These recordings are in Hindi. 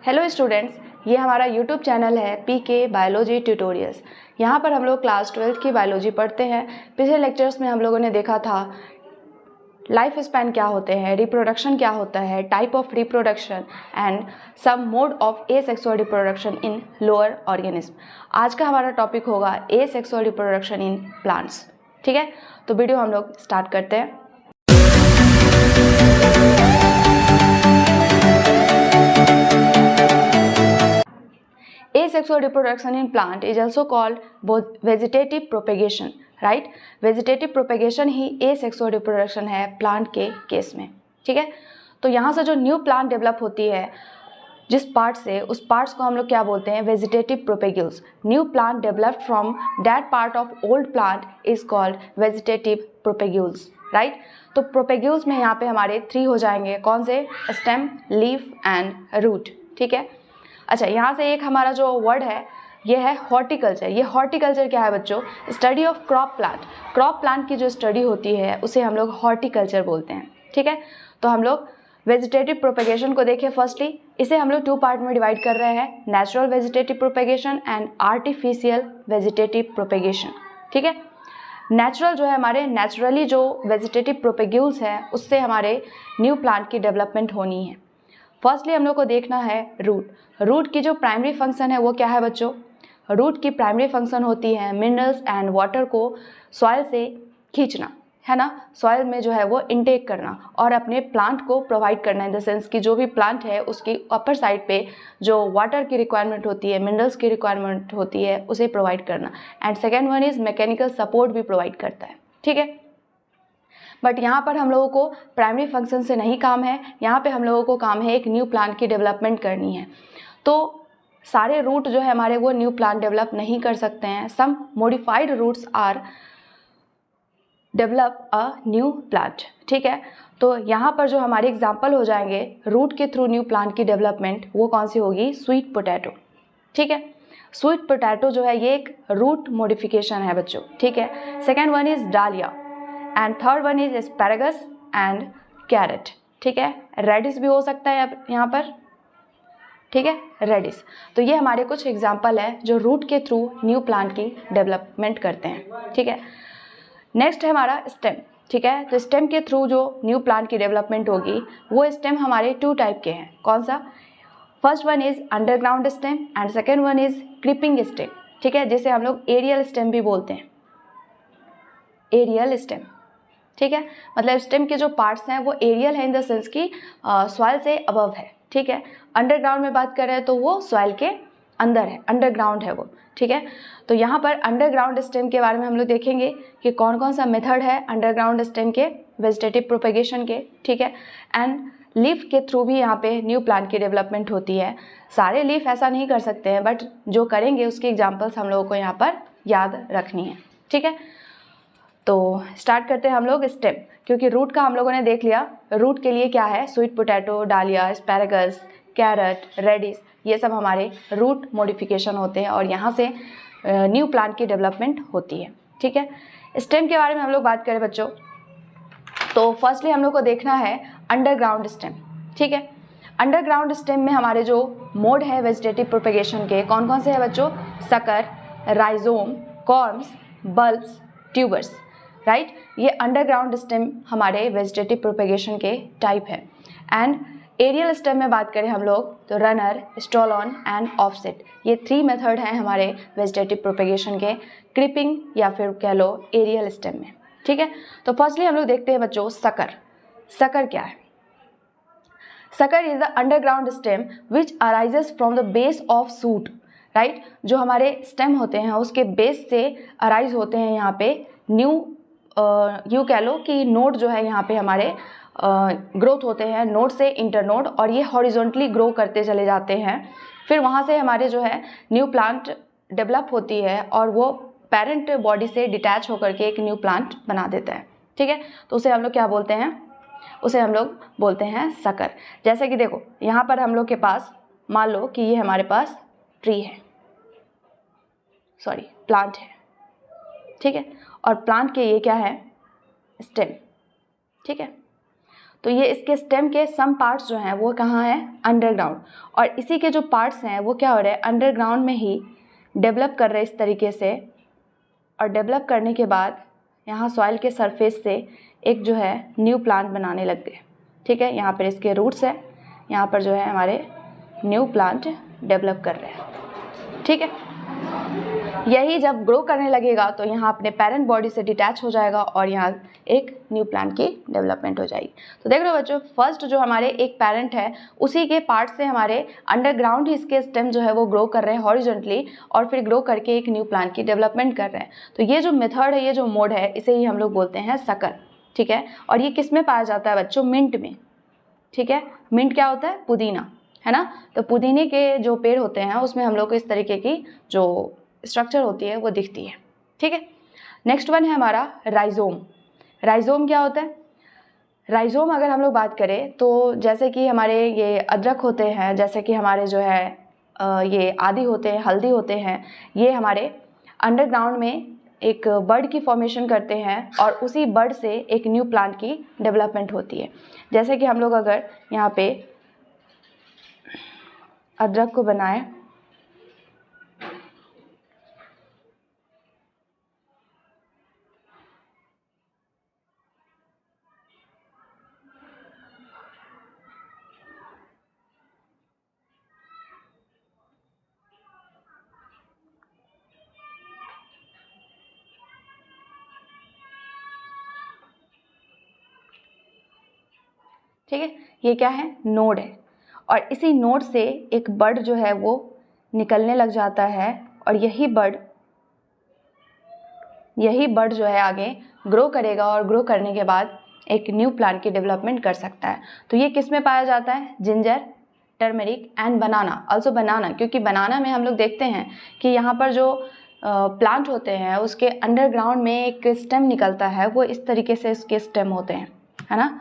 हेलो स्टूडेंट्स, ये हमारा यूट्यूब चैनल है पीके बायोलॉजी ट्यूटोरियल्स। यहाँ पर हम लोग क्लास 12th की बायोलॉजी पढ़ते हैं। पिछले लेक्चर्स में हम लोगों ने देखा था लाइफ स्पैन क्या होते हैं, रिप्रोडक्शन क्या होता है, type of reproduction and some mode of asexual reproduction in lower organism. आज का हमारा टॉपिक होगा एसेक्सुअल रिप्रोडक्शन इन प्लांट्स। ठीक है, तो वीडियो हम लोग स्टार्ट करते हैं। Asexual reproduction in plant is also called vegetative propagation, right? Vegetative propagation he asexual reproduction है प्लांट के केस में। ठीक है, तो यहाँ से जो न्यू प्लांट डेवलप होती है जिस पार्ट से, उस पार्ट्स को हम लोग क्या बोलते हैं? Vegetative propagules. New plant developed from that part of old plant is called vegetative propagules, right? तो प्रोपेग्यूल्स में यहाँ पे हमारे 3 हो जाएंगे। कौन से? Stem, leaf and root. ठीक है, अच्छा, यहाँ से एक हमारा जो वर्ड है ये है हॉर्टिकल्चर। ये हॉर्टिकल्चर क्या है बच्चों? Study of crop plant. Crop plant की जो स्टडी होती है उसे हम लोग हॉर्टिकल्चर बोलते हैं। ठीक है, तो हम लोग वेजिटेटिव प्रोपेगेशन को देखें। फर्स्टली इसे हम लोग 2 पार्ट में डिवाइड कर रहे हैं, natural vegetative propagation and artificial vegetative propagation. ठीक है, नेचुरल जो है हमारे नेचुरली जो वेजिटेटिव प्रोपेग्यूल्स है उससे हमारे न्यू प्लांट की डेवलपमेंट होनी है। फर्स्टली हम लोग को देखना है रूट। रूट की जो प्राइमरी फंक्शन है वो क्या है बच्चों? रूट की प्राइमरी फंक्शन होती है मिनरल्स एंड वाटर को सॉइल से खींचना, है ना? सॉइल में जो है वो इनटेक करना और अपने प्लांट को प्रोवाइड करना, इन द सेंस कि जो भी प्लांट है उसकी अपर साइड पे जो वाटर की रिक्वायरमेंट होती है, मिनरल्स की रिक्वायरमेंट होती है, उसे प्रोवाइड करना। And second one is mechanical support भी प्रोवाइड करता है। ठीक है, बट यहाँ पर हम लोगों को प्राइमरी फंक्शन से नहीं काम है, यहाँ पे हम लोगों को काम है एक न्यू प्लांट की डेवलपमेंट करनी है। तो सारे रूट जो है हमारे वो न्यू प्लांट डेवलप नहीं कर सकते हैं। Some modified roots are develop a new plant. ठीक है, तो यहाँ पर जो हमारे एग्जाम्पल हो जाएंगे रूट के थ्रू न्यू प्लांट की डेवलपमेंट, वो कौन सी होगी? Sweet potato. ठीक है, स्वीट पोटैटो जो है ये एक रूट मॉडिफिकेशन है बच्चों। ठीक है, सेकेंड वन इज डालिया and third one is asparagus and carrot. ठीक है, रेडिस भी हो सकता है यहाँ पर। ठीक है, रेडिस। तो ये हमारे कुछ एग्जाम्पल है जो रूट के थ्रू न्यू प्लांट की डेवलपमेंट करते हैं। ठीक है, नेक्स्ट है हमारा स्टेम। ठीक है, तो स्टेम के थ्रू जो न्यू प्लांट की डेवलपमेंट होगी वो स्टेम हमारे 2 टाइप के हैं। कौन सा? First one is underground stem and second one is creeping stem. ठीक है, जिसे हम लोग एरियल स्टेम भी बोलते हैं, एरियल स्टेम। ठीक है, मतलब स्टेम के जो पार्ट्स हैं वो एरियल है इन द सेंस कि सॉइल से अबव है। ठीक है, अंडरग्राउंड में बात कर रहे हैं तो वो सॉइल के अंदर है, अंडरग्राउंड है वो। ठीक है, तो यहाँ पर अंडरग्राउंड स्टेम के बारे में हम लोग देखेंगे कि कौन कौन सा मेथड है अंडरग्राउंड स्टेम के वेजिटेटिव प्रोपेगेशन के। ठीक है, एंड लीफ के थ्रू भी यहाँ पे न्यू प्लांट की डेवलपमेंट होती है। सारे लीफ ऐसा नहीं कर सकते हैं, बट जो करेंगे उसकी एग्जाम्पल्स हम लोगों को यहाँ पर याद रखनी है। ठीक है, तो स्टार्ट करते हैं हम लोग स्टेम, क्योंकि रूट का हम लोगों ने देख लिया। रूट के लिए क्या है? स्वीट पोटैटो, डालिया, एस्पैरागस, कैरेट, रेडिस, ये सब हमारे रूट मॉडिफिकेशन होते हैं और यहाँ से न्यू प्लांट की डेवलपमेंट होती है। ठीक है, स्टेम के बारे में हम लोग बात करें बच्चों तो फर्स्टली हम लोग को देखना है अंडरग्राउंड स्टेम। ठीक है, अंडरग्राउंड स्टेम में हमारे जो मोड है वेजिटेटिव प्रोपेगेशन के कौन कौन से हैं बच्चों? Sucker, rhizome, corms, bulbs, tubers, right? ये अंडरग्राउंड स्टेम हमारे वेजिटेटिव प्रोपेगेशन के टाइप है। एंड एरियल स्टेम में बात करें हम लोग तो रनर, स्टॉलन एंड ऑफसेट, ये 3 मेथड हैं हमारे वेजिटेटिव प्रोपेगेशन के, क्रीपिंग या फिर कह लो एरियल स्टेम में। ठीक है, तो फर्स्टली हम लोग देखते हैं बच्चों सकर। सकर क्या है? Sucker is the underground stem which arises from the base of suit, right? जो हमारे स्टेम होते हैं उसके बेस से अराइज होते हैं यहाँ पे न्यू यूँ कह लो कि नोड जो है यहाँ पे हमारे ग्रोथ होते हैं, नोड से इंटरनोड, और ये हॉरिजॉन्टली ग्रो करते चले जाते हैं। फिर वहाँ से हमारे जो है न्यू प्लांट डेवलप होती है और वो पेरेंट बॉडी से डिटैच होकर के एक न्यू प्लांट बना देता है। ठीक है, तो उसे हम लोग क्या बोलते हैं? उसे हम लोग बोलते हैं सकर। जैसे कि देखो यहाँ पर हम लोग के पास मान लो कि ये हमारे पास ट्री है, सॉरी प्लांट है। ठीक है, और प्लांट के ये क्या है? स्टेम। ठीक है, तो ये इसके स्टेम के सम पार्ट्स जो हैं वो कहाँ हैं, अंडरग्राउंड, और इसी के जो पार्ट्स हैं वो क्या हो रहे हैं, अंडरग्राउंड में ही डेवलप कर रहे हैं इस तरीके से, और डेवलप करने के बाद यहाँ सॉइल के सरफेस से एक जो है न्यू प्लांट बनाने लग गए। ठीक है, यहाँ पर इसके रूट्स है, यहाँ पर जो है हमारे न्यू प्लांट डेवलप कर रहे हैं। ठीक है, यही जब ग्रो करने लगेगा तो यहाँ अपने पेरेंट बॉडी से डिटैच हो जाएगा और यहाँ एक न्यू प्लांट की डेवलपमेंट हो जाएगी। तो देख रहे हो बच्चों, फर्स्ट जो हमारे एक पेरेंट है उसी के पार्ट से हमारे अंडरग्राउंड ही इसके स्टेम जो है वो ग्रो कर रहे हैं हॉरिजॉन्टली, और फिर ग्रो करके एक न्यू प्लांट की डेवलपमेंट कर रहे हैं। तो ये जो मेथड है, ये जो मोड है, इसे ही हम लोग बोलते हैं सकर। ठीक है, और ये किस में पाया जाता है बच्चों, मिंट में। ठीक है, मिंट क्या होता है, पुदीना, है ना। तो पुदीने के जो पेड़ होते हैं उसमें हम लोग को इस तरीके की जो स्ट्रक्चर होती है वो दिखती है। ठीक है, नेक्स्ट वन है हमारा राइजोम। राइजोम क्या होता है, राइजोम अगर हम लोग बात करें तो जैसे कि हमारे ये अदरक होते हैं, जैसे कि हमारे जो है ये आदि होते हैं, हल्दी होते हैं, ये हमारे अंडरग्राउंड में एक बर्ड की फॉर्मेशन करते हैं और उसी बर्ड से एक न्यू प्लांट की डेवलपमेंट होती है। जैसे कि हम लोग अगर यहाँ पे अदरक को बनाएं, ठीक है, ये क्या है, नोड है, और इसी नोड से एक बर्ड जो है वो निकलने लग जाता है, और यही बर्ड जो है आगे ग्रो करेगा और ग्रो करने के बाद एक न्यू प्लांट की डेवलपमेंट कर सकता है। तो ये किस में पाया जाता है, ginger, turmeric and banana, also banana, क्योंकि बनाना में हम लोग देखते हैं कि यहाँ पर जो प्लांट होते हैं उसके अंडरग्राउंड में एक स्टेम निकलता है, वो इस तरीके से इसके स्टेम होते हैं, है ना,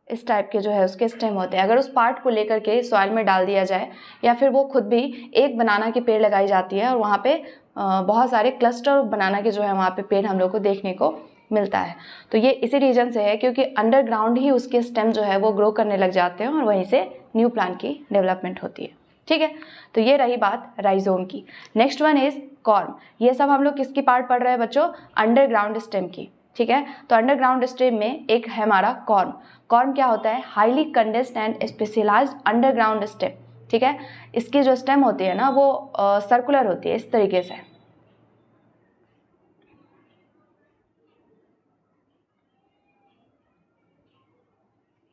इस टाइप के जो है उसके स्टेम होते हैं। अगर उस पार्ट को लेकर के सॉइल में डाल दिया जाए या फिर वो खुद भी एक बनाना की पेड़ लगाई जाती है और वहाँ पे बहुत सारे क्लस्टर बनाना के जो है वहाँ पे पेड़ हम लोग को देखने को मिलता है। तो ये इसी रीजन से है क्योंकि अंडरग्राउंड ही उसके स्टेम जो है वो ग्रो करने लग जाते हैं और वहीं से न्यू प्लांट की डेवलपमेंट होती है। ठीक है, तो ये रही बात राइजोम की। Next one is corm. ये सब हम लोग किसकी पार्ट पढ़ रहे हैं बच्चों, अंडरग्राउंड स्टेम की। ठीक है, तो अंडरग्राउंड स्टेम में एक है हमारा कॉर्म। कॉर्म क्या होता है, highly condensed and specialized underground stem. ठीक है, इसकी जो स्टेम होती है ना वो सर्कुलर होती है इस तरीके से।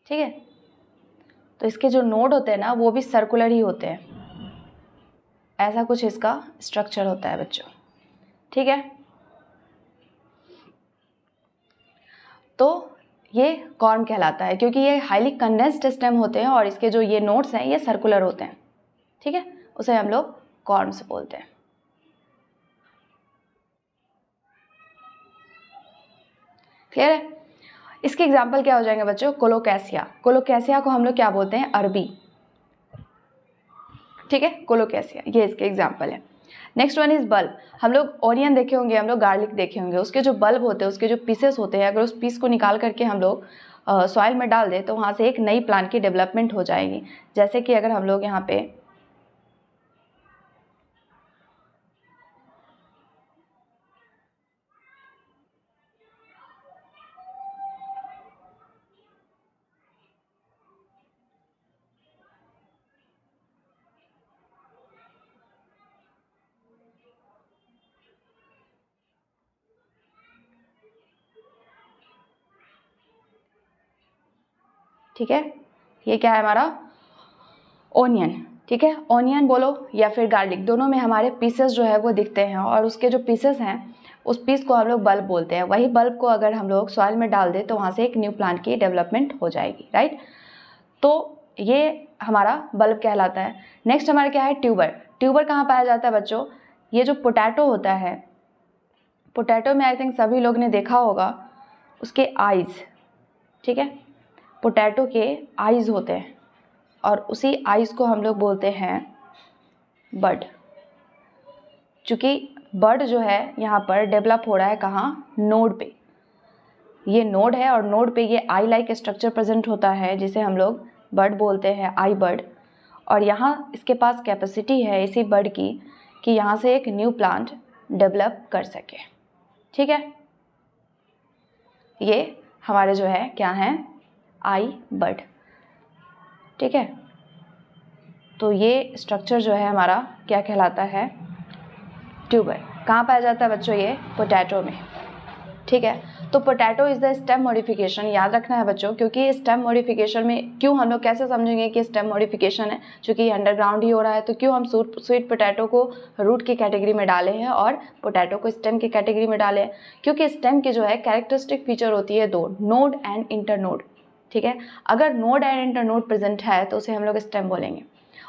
ठीक है, तो इसके जो नोड होते हैं ना वो भी सर्कुलर ही होते हैं, ऐसा कुछ इसका स्ट्रक्चर होता है बच्चों। ठीक है, तो ये कॉर्म कहलाता है क्योंकि ये हाईली कंडेंस्ड स्टेम होते हैं और इसके जो ये नोड्स हैं ये सर्कुलर होते हैं। ठीक है, उसे हम लोग कॉर्म्स बोलते हैं। क्लियर है, इसके एग्जाम्पल क्या हो जाएंगे बच्चों, कोलोकैसिया। कोलोकैसिया को हम लोग क्या बोलते हैं, अरबी। ठीक है, कोलोकैसिया ये इसके एग्जाम्पल है। Next one is bulb. हम लोग ऑनियन देखे होंगे, हम लोग गार्लिक देखे होंगे, उसके जो बल्ब होते हैं, उसके जो पीसेस होते हैं, अगर उस पीस को निकाल करके हम लोग सॉइल में डाल दें तो वहाँ से एक नई प्लांट की डेवलपमेंट हो जाएगी। जैसे कि अगर हम लोग यहाँ पे ठीक है, ये क्या है हमारा ऑनियन। ठीक है, ऑनियन बोलो या फिर गार्लिक, दोनों में हमारे पीसेस जो है वो दिखते हैं और उसके जो पीसेस हैं उस पीस को हम लोग बल्ब बोलते हैं। वही बल्ब को अगर हम लोग सॉइल में डाल दें तो वहाँ से एक न्यू प्लांट की डेवलपमेंट हो जाएगी, राइट। तो ये हमारा बल्ब कहलाता है। नेक्स्ट हमारा क्या है, ट्यूबर। ट्यूबर कहाँ पाया जाता है बच्चों, ये जो पोटैटो होता है, पोटैटो में आई थिंक सभी लोग ने देखा होगा उसके आइज़। ठीक है, पोटैटो के आइज़ होते हैं और उसी आइज़ को हम लोग बोलते हैं बड। चूँकि बड जो है यहाँ पर डेवलप हो रहा है कहाँ, नोड पे। ये नोड है और नोड पे ये आई लाइक स्ट्रक्चर प्रेजेंट होता है जिसे हम लोग बड बोलते हैं, आई बड। और यहाँ इसके पास कैपेसिटी है इसी बड की कि यहाँ से एक न्यू प्लांट डेवलप कर सके। ठीक है, ये हमारे जो है क्या हैं, आई बड। ठीक है, तो ये स्ट्रक्चर जो है हमारा क्या कहलाता है, ट्यूबर। कहाँ पाया जाता है बच्चों, ये पोटैटो में। ठीक है, तो potato is the stem modification, याद रखना है बच्चों, क्योंकि स्टेम मॉडिफिकेशन में क्यों हम लोग कैसे समझेंगे कि स्टेम मॉडिफिकेशन है, क्योंकि ये अंडरग्राउंड ही हो रहा है, तो क्यों हम स्वीट पोटैटो को रूट की कैटेगरी में डाले हैं और पोटैटो को स्टेम की कैटेगरी में डाले हैं, क्योंकि स्टेम की जो है कैरेक्टरिस्टिक फीचर होती है दो, नोड एंड इंटरनोड। ठीक है, अगर नोड एंड इंटरनोड प्रेजेंट है तो उसे हम लोग स्टेम बोलेंगे।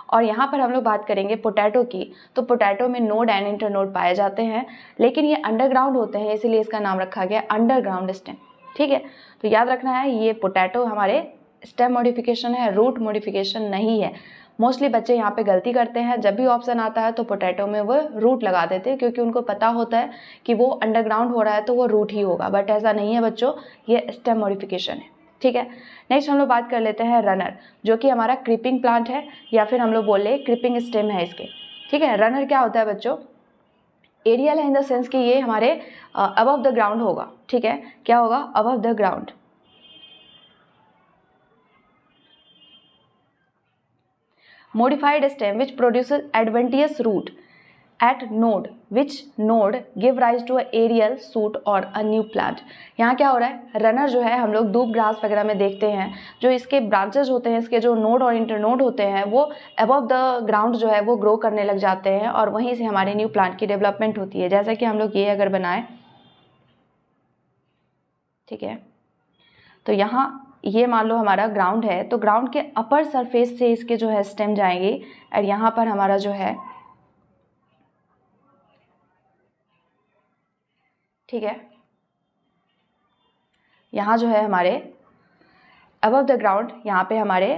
और यहाँ पर हम लोग बात करेंगे पोटैटो की, तो पोटैटो में नोड एंड इंटरनोड पाए जाते हैं, लेकिन ये अंडरग्राउंड होते हैं, इसीलिए इसका नाम रखा गया अंडरग्राउंड स्टेम। ठीक है, तो याद रखना है ये पोटैटो हमारे स्टेम मॉडिफिकेशन है, रूट मॉडिफिकेशन नहीं है। मोस्टली बच्चे यहाँ पे गलती करते हैं, जब भी ऑप्शन आता है तो पोटैटो में वो रूट लगा देते हैं, क्योंकि उनको पता होता है कि वो अंडरग्राउंड हो रहा है तो वो रूट ही होगा, बट ऐसा नहीं है बच्चों, ये स्टेम मॉडिफिकेशन है। ठीक है, नेक्स्ट हम लोग बात कर लेते हैं रनर, जो कि हमारा क्रीपिंग प्लांट है, या फिर हम लोग बोले क्रीपिंग स्टेम है इसके। ठीक है, रनर क्या होता है बच्चों, एरियल है इन द सेंस कि ये हमारे अबव द ग्राउंड होगा। ठीक है, क्या होगा, above the ground. Modified stem which produces adventitious root at node which node give rise to a aerial shoot or a new plant। यहाँ क्या हो रहा है, रनर जो है हम लोग दूब ग्रास वगैरह में देखते हैं, जो इसके ब्रांचेस होते हैं, इसके जो नोड और इंटरनोड होते हैं वो अबव द ग्राउंड जो है वो ग्रो करने लग जाते हैं और वहीं से हमारे न्यू प्लांट की डेवलपमेंट होती है। जैसा कि हम लोग ये अगर बनाए, ठीक है, तो यहाँ ये मान लो हमारा ग्राउंड है, तो ग्राउंड के अपर सरफेस से इसके जो है स्टेम जाएंगे और यहाँ पर हमारा जो है, ठीक है, यहाँ जो है हमारे अबव द ग्राउंड, यहाँ पे हमारे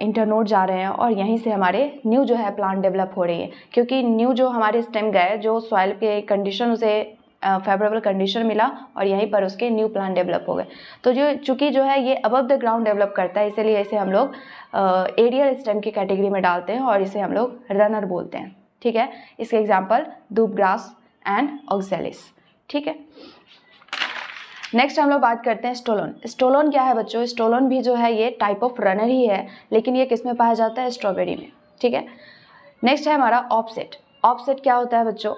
इंटरनोड जा रहे हैं और यहीं से हमारे न्यू जो है प्लांट डेवलप हो रही है, क्योंकि न्यू जो हमारे स्टेम गए, जो सॉइल के कंडीशन उसे फेवरेबल कंडीशन मिला और यहीं पर उसके न्यू प्लांट डेवलप हो गए। तो जो चूँकि जो है ये अबव द ग्राउंड डेवलप करता है, इसलिए इसे हम लोग एरियल स्टेम की कैटेगरी में डालते हैं और इसे हम लोग रनर बोलते हैं। ठीक है, इसके एग्जाम्पल दूब ग्रास एंड ऑक्जेलिस। ठीक है, नेक्स्ट हम लोग बात करते हैं स्टोलोन। स्टोलोन क्या है बच्चों, स्टोलोन भी जो है ये टाइप ऑफ रनर ही है, लेकिन ये किस में पाया जाता है, स्ट्रॉबेरी में। ठीक है, नेक्स्ट है हमारा ऑफसेट। ऑफसेट क्या होता है बच्चों,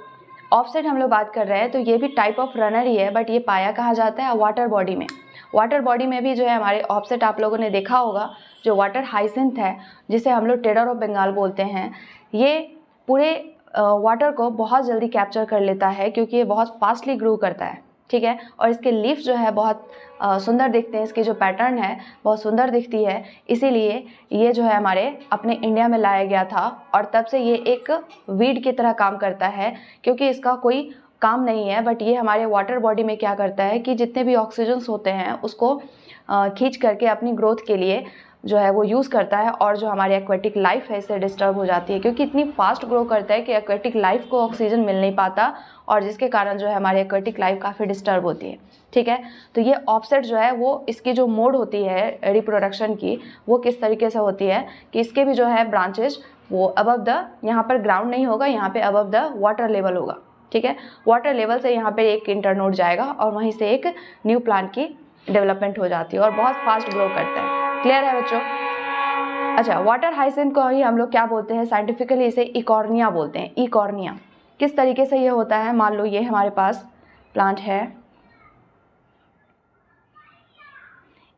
ऑफसेट हम लोग बात कर रहे हैं तो ये भी टाइप ऑफ रनर ही है, बट ये पाया कहाँ जाता है, वाटर बॉडी में। वाटर बॉडी में भी जो है हमारे ऑफसेट आप लोगों ने देखा होगा, जो वाटर हाइसिंथ है जिसे हम लोग टेडर ऑफ बंगाल बोलते हैं, ये पूरे वाटर को बहुत जल्दी कैप्चर कर लेता है, क्योंकि ये बहुत फास्टली ग्रो करता है। ठीक है, और इसके लीफ जो है बहुत सुंदर दिखते हैं, इसकी जो पैटर्न है बहुत सुंदर दिखती है, इसीलिए ये जो है हमारे अपने इंडिया में लाया गया था और तब से ये एक वीड की तरह काम करता है, क्योंकि इसका कोई काम नहीं है, बट ये हमारे वाटर बॉडी में क्या करता है कि जितने भी ऑक्सीजन्स होते हैं उसको खींच करके अपनी ग्रोथ के लिए जो है वो यूज़ करता है, और जो हमारी एक्वेटिक लाइफ है इससे डिस्टर्ब हो जाती है, क्योंकि इतनी फास्ट ग्रो करता है कि एक्वेटिक लाइफ को ऑक्सीजन मिल नहीं पाता, और जिसके कारण जो है हमारी एक्वेटिक लाइफ काफ़ी डिस्टर्ब होती है। ठीक है, तो ये ऑफसेट जो है वो इसकी जो मोड होती है रिप्रोडक्शन की, वो किस तरीके से होती है कि इसके भी जो है ब्रांचेज वो अबव द, यहाँ पर ग्राउंड नहीं होगा, यहाँ पे अबव द वाटर लेवल होगा। ठीक है, वाटर लेवल से यहाँ पे एक इंटरनोड जाएगा और वहीं से एक न्यू प्लांट की डेवलपमेंट हो जाती है और बहुत फास्ट ग्रो करता है। क्लियर है बच्चों? अच्छा, वाटर हाइसिंथ को ही हम लोग क्या बोलते हैं, साइंटिफिकली इसे इकॉर्निया बोलते हैं। इकॉर्निया किस तरीके से ये होता है, मान लो ये हमारे पास प्लांट है,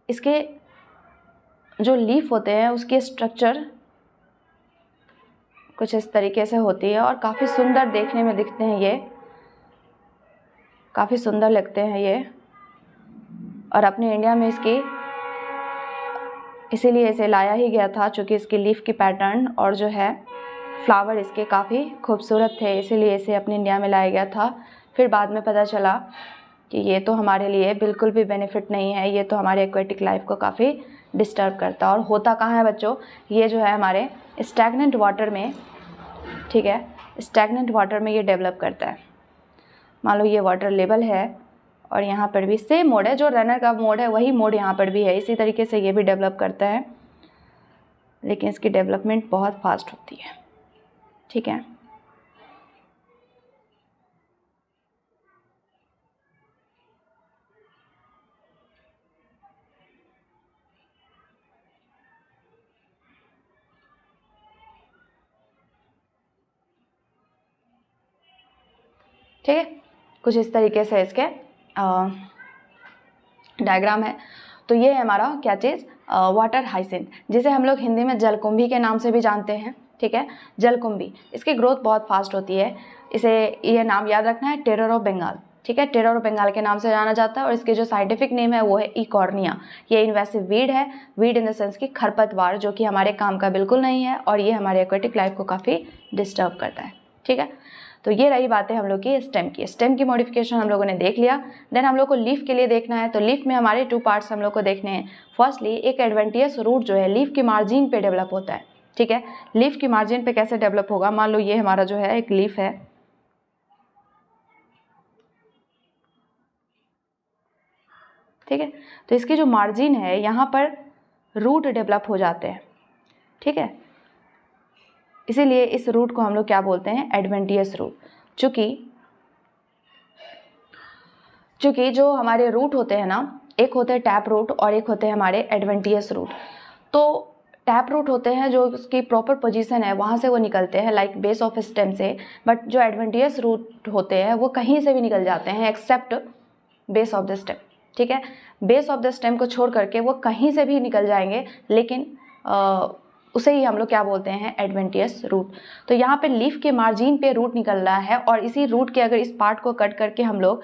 इसके जो लीफ होते हैं उसके स्ट्रक्चर कुछ इस तरीके से होती है और काफ़ी सुंदर देखने में दिखते हैं, ये काफ़ी सुंदर लगते हैं ये, और अपने इंडिया में इसकी इसीलिए इसे लाया ही गया था, चूँकि इसकी लीफ की पैटर्न और जो है फ्लावर इसके काफ़ी खूबसूरत थे, इसीलिए इसे अपने इंडिया में लाया गया था। फिर बाद में पता चला कि ये तो हमारे लिए बिल्कुल भी बेनिफिट नहीं है, ये तो हमारे एक्वेटिक लाइफ को काफ़ी डिस्टर्ब करता है। और होता कहाँ है बच्चों, ये जो है हमारे स्टैग्नेंट वाटर में, ठीक है, स्टैग्नेंट वाटर में ये डेवलप करता है। मान लो ये वाटर लेवल है और यहाँ पर भी सेम मोड है, जो रनर का मोड है वही मोड यहाँ पर भी है। इसी तरीके से ये भी डेवलप करता है, लेकिन इसकी डेवलपमेंट बहुत फास्ट होती है। ठीक है, ठीक है, कुछ इस तरीके से इसके डायग्राम है। तो ये है हमारा क्या चीज़, वाटर हाइसिंथ, जिसे हम लोग हिंदी में जलकुंभी के नाम से भी जानते हैं। ठीक है, जलकुंभी, इसकी ग्रोथ बहुत फास्ट होती है। इसे ये नाम याद रखना है, टेरर ऑफ बंगाल। ठीक है, टेरर ऑफ बंगाल के नाम से जाना जाता है, और इसके जो साइंटिफिक नेम है वो है इकॉर्निया। ये इन्वेसिव वीड है, वीड इन द सेंस की खरपतवार, जो कि हमारे काम का बिल्कुल नहीं है, और ये हमारे एक्वेटिक लाइफ को काफ़ी डिस्टर्ब करता है। ठीक है, तो ये रही बातें हम लोग की स्टेम की। स्टेम की मॉडिफिकेशन हम लोगों ने देख लिया। देन हम लोग को लीफ के लिए देखना है। तो लीफ में हमारे 2 पार्ट्स हम लोग को देखने हैं। फर्स्टली एक एडवेंटियस रूट जो है लीफ की मार्जिन पे डेवलप होता है। ठीक है, लीफ की मार्जिन पे कैसे डेवलप होगा, मान लो ये हमारा जो है एक लीफ है। ठीक है, तो इसकी जो मार्जिन है यहाँ पर रूट डेवलप हो जाते हैं। ठीक है, इसीलिए इस रूट को हम लोग क्या बोलते हैं, एडवेंटियस रूट। चूँकि जो हमारे रूट होते हैं ना, एक होते हैं टैप रूट और एक होते हैं हमारे एडवेंटियस रूट। तो टैप रूट होते हैं जो उसकी प्रॉपर पोजीशन है वहाँ से वो निकलते हैं, लाइक बेस ऑफ स्टेम से। बट जो एडवेंटियस रूट होते हैं वो कहीं से भी निकल जाते हैं except base of the stem. ठीक है, बेस ऑफ द स्टेम को छोड़ करके वो कहीं से भी निकल जाएंगे, लेकिन उसे ही हम लोग क्या बोलते हैं, एडवेंटियस रूट। तो यहाँ पे लीफ के मार्जिन पे रूट निकल रहा है, और इसी रूट के अगर इस पार्ट को कट करके हम लोग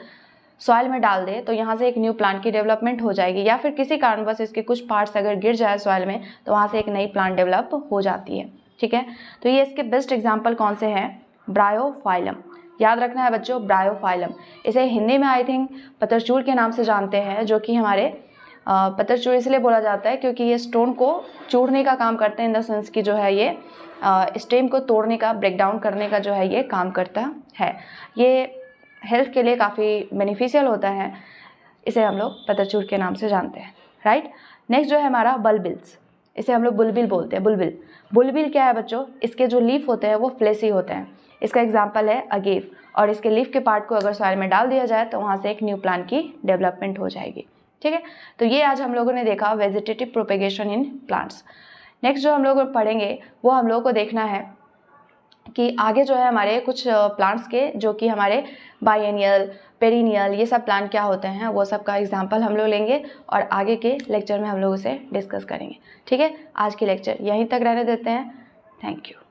सॉइल में डाल दें तो यहाँ से एक न्यू प्लांट की डेवलपमेंट हो जाएगी, या फिर किसी कारणवश इसके कुछ पार्ट्स अगर गिर जाए सॉइल में तो वहाँ से एक नई प्लांट डेवलप हो जाती है। ठीक है, तो ये इसके बेस्ट एग्जाम्पल कौन से हैं, ब्रायोफाइलम। याद रखना है बच्चों, ब्रायोफाइलम। इसे हिंदी में आई थिंक पतरचूड़ के नाम से जानते हैं, जो कि हमारे पतरचूड़ इसलिए बोला जाता है क्योंकि ये स्टोन को चूड़ने का काम करते हैं, इन द सेंस की जो है ये स्टेम को तोड़ने का, ब्रेक डाउन करने का जो है ये काम करता है। ये हेल्थ के लिए काफ़ी बेनिफिशियल होता है, इसे हम लोग पतरचूड़ के नाम से जानते हैं। राइट, नेक्स्ट जो है हमारा बल्बिल्स, इसे हम लोग बुलबिल बोलते हैं। बुलबिल, बुलबिल क्या है बच्चों, इसके जो लीफ होते हैं वो फ्लेसी होते हैं। इसका एग्जाम्पल है अगेव, और इसके लीफ के पार्ट को अगर सॉइल में डाल दिया जाए तो वहाँ से एक न्यू प्लांट की डेवलपमेंट हो जाएगी। ठीक है, तो ये आज हम लोगों ने देखा vegetative propagation in plants. Next जो हम लोग पढ़ेंगे वो हम लोगों को देखना है कि आगे जो है हमारे कुछ प्लांट्स के, जो कि हमारे बाइएनियल, पेरिनियल, ये सब प्लांट क्या होते हैं वो सब का एग्जांपल हम लोग लेंगे, और आगे के लेक्चर में हम लोग उसे डिस्कस करेंगे। ठीक है, आज की लेक्चर यहीं तक रहने देते हैं। Thank you.